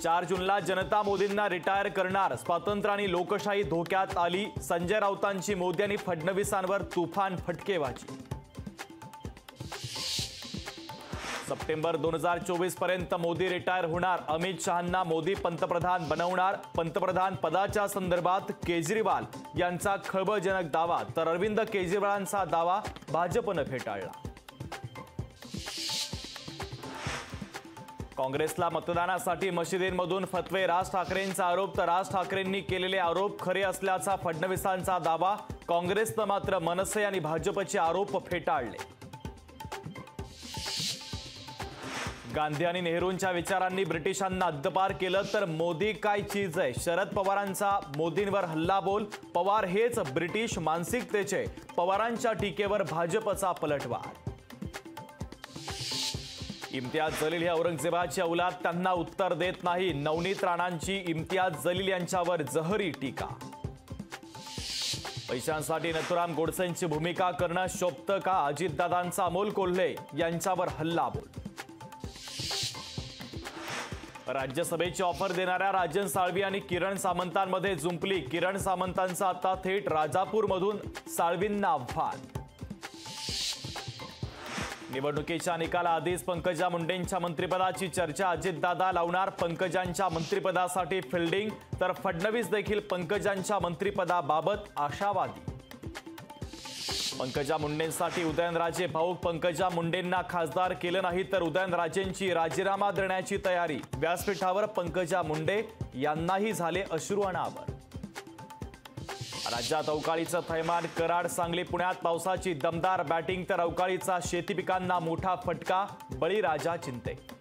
4 जूनला जनता मोदींना रिटायर करणार, स्वातंत्र्य आणि लोकशाही धोक्यात आली, संजय राऊतांची मोदी आणि फडणवीसांवर तुफान फटकेबाजी। सप्टेंबर 2024 पर्यंत मोदी रिटायर होणार, अमित शहांना मोदी पंतप्रधान बनवणार, पंतप्रधान पदाच्या संदर्भात केजरीवाल यांचा खळबळजनक दावा, तर अरविंद केजरीवालांचा दावा भाजपने फेटाळला। काँग्रेसला मतदानासाठी मशिदींमधून फतवे, राज ठाकरेंचा आरोप, तर राज ठाकरेंनी केलेले आरोप खरे असल्याचा फडणवीसांचा दावा, काँग्रेसने मात्र मनसे आणि भाजपचे आरोप फेटाळले। गांधी आणि नेहरूंच्या विचारांनी ब्रिटिशांना हद्दपार केलं तर मोदी काय चीज आहे, शरद पवारांचा मोदींवर हल्लाबोल, पवार हेच ब्रिटिश मानसिकतेचे, पवारांच्या टीकेवर भाजपचा पलटवार। इम्तियाज जलील हे औरंगजेबाची औलाद, त्यांना उत्तर देत नाही, नवनीत राणांची इम्तियाज जलील यांच्यावर जहरी टीका। पैशांसाठी नथुराम गोडसेंची भूमिका करणं शोभतं का, अजितदादांचा अमोल कोल्हे यांच्यावर हल्लाबोल। राज्यसभेची ऑफर देणाऱ्या राजन साळवी आणि किरण सामंतांमध्ये जुंपली, किरण सामंतांचा आता थेट राजापूरमधून साळवींना आव्हान। निवडणुकीच्या निकालाआधीच पंकजा मुंडेंच्या मंत्रिपदाची चर्चा, अजितदादा लावणार पंकजांच्या मंत्रिपदासाठी फिल्डिंग, तर फडणवीस देखील पंकजांच्या मंत्रिपदाबाबत आशावादी। पंकजा मुंडेंसाठी उदयनराजे भाऊक, पंकजा मुंडेंना खासदार केलं नाही तर उदयनराजेंची राजीनामा देण्याची तयारी, व्यासपीठावर पंकजा मुंडे यांनाही झाले अश्रू अनावर। राज्यात अवकाळीचं थैमान, कराड, सांगली, पुण्यात पावसाची दमदार बॅटिंग, तर अवकाळीचा शेती पिकांना मोठा फटका, बळीराजा चिंतेत।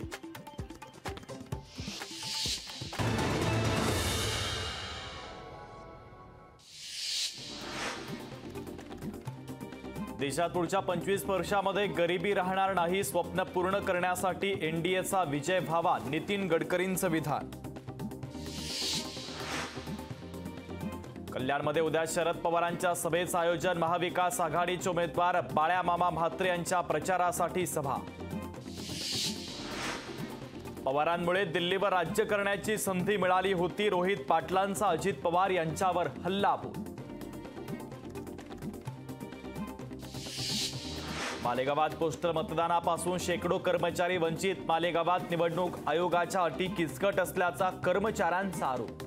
देशात पुढच्या 25 वर्षांमध्ये गरिबी राहणार नाही, स्वप्न पूर्ण करण्यासाठी एनडीएचा विजय व्हावा, नितीन गडकरींचं विधान। कल्याणमध्ये उद्या शरद पवारांच्या सभेचं आयोजन, महाविकास आघाडीचे उमेदवार बाळ्या मामा म्हात्रे यांच्या प्रचारासाठी सभा। पवारांमुळे दिल्लीवर राज्य करण्याची संधी मिळाली होती, रोहित पाटलांचा अजित पवार यांच्यावर हल्लाबोल। मालेगावात पोस्टल मतदानापासून शेकडो कर्मचारी वंचित, मालेगावात निवडणूक आयोगाच्या अटी किचकट असल्याचा कर्मचाऱ्यांचा आरोप।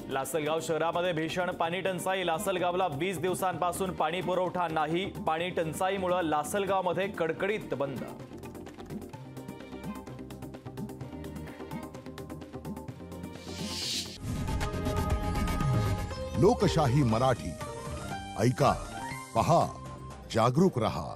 लासलगाव शहरामध्ये भीषण पाणी टंचाई, लासलगावला 20 दिवसांपासून पाणी पुरवठा नाही, पाणी टंचाईमुळे लासलगावमध्ये कडकडीत बंद। लोकशाही मराठी ऐका, पहा, जागरूक रहा।